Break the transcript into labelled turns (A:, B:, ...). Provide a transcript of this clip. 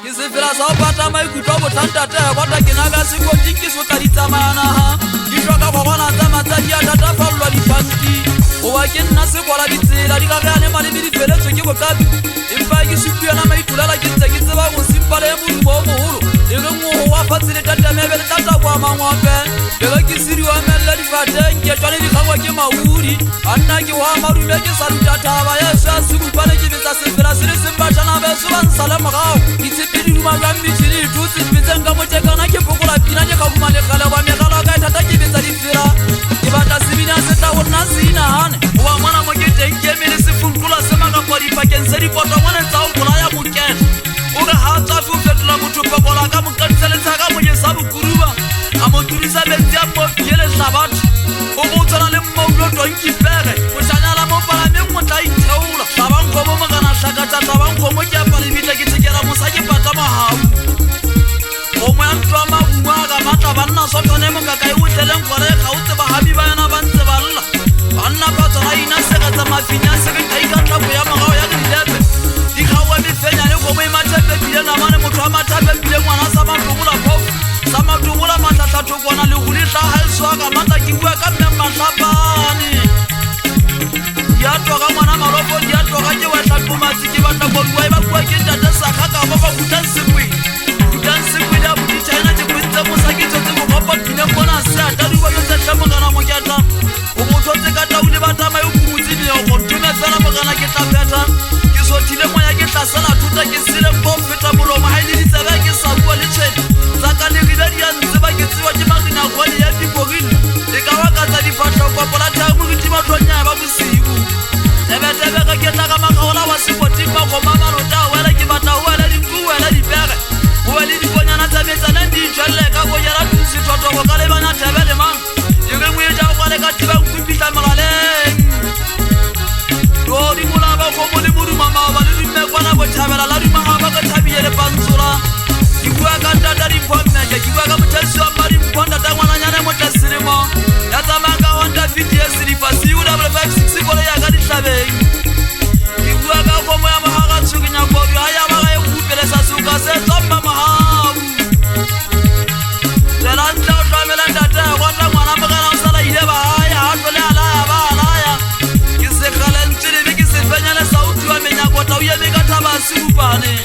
A: Kisifira saupata maikutobo tantata wata kinaga siko tiki sutaritsa mana Kishoka kwa wana zama zadia tatafalwa lipanti Uwakin nasi kwa la bitila Likagane malimiri fele chokiko kabi Impagi sukuya na maitulala kitse kitse usimpale muru bomu hulu Ilungu wafatile tata mebele tata kwa mangwape Bega kisiri wa mele lifatenke Chwani likagwa kima uri Annaki wa marumeke salutata Bayesha siku pale kibisa sifira Siri simbacha na besula nsalama gao Kitipiri lumagambi chiri Tusi pizenga moteka na kipukula Pinanye kagumane kale wa mekala Kaya tata kibisa lifira Kibata sibini aseta unasi ina hane Uwa mwana mwakite nkemili sifunkula Semanga kwa ripake nseri poto mwana nzao kulaya mukene Uga hata fufetula mutupa kola Kamu kanisele saka mwenye sabu kuruba Amoturisa bezi ya mofiele sabati Umutana le mwuloto nkipere Kushanyala mopala mwenye iteula Sabanko mwagana shakata Sabanko mwenye palibita kitikera Musaki pata mahau Omwe antwama umwaga mata Banna soto nemo kakai utele mkware Kaute bahabiba yana banze balla Banna pato haina sekata mafinyase Kaiganta kuyama kao yaki mdebe Dikawa mifenya Neko mwe matepe bile na mane Mutuwa matepe bile mwana sama tungula pofu Sama tungula matatatu kwa na lugulisha Haiswaga mata kiwe kame matabani Yatoka mwana marofo Yatoka jiwa shakuma Ziki bata kwa luwa iba kwa kinda Desa kaka wapa kutansi mwi Kutansi mwi da buti chaina Jikwinze musa kitote Mukapa kine mwana sea Dari wa yote shemunga na mojata Umutote kata uli bata Mayuku mutini yoko Tume fela mwana kita peta Kiso tile mwana kita sana Tuta kisile mkofita Mulo mahaili nisebe kisa kuwa licheni Zaka ni riberi ya nziba Kisiwa jimaki na kwani ya pipo gini Ikawa kata difasha Kwa pola tamu kitima Tonya babu siku Tebe kaketa kama kaola Wasipo timba kwa mama Rota Wele kibata uwele ni mkuu Wele ni pere Uwele ni konya na tabeta Nendi chale Kako yara tusi Toto kwa kale banya tebele man Yuge mwija ukale katibe Kumpita mgale Rodi mulaba Kwa muli muru mama Wali mekwa na kutabela Lari mahaba katabi yele pansula Kikuwa kanda dari kwa mneke Kikuwa kamutesi wa mari mponda Tangwana nyane mutesirimo Yatamanga honda VTS Nifasi UW56 Kole ya gadi tabe Kikuwa kakomo ya mahaga Tsukinya kwa haya maga ya kupele Sasuka se tomba mahabu Teranta utamelenda te Wanda mwana mga na usala Iheba haya Hatole alaya ba alaya Kise kale nchini Mikisi fenyele sauti wa menya Kwa tauye mikataba Sikupane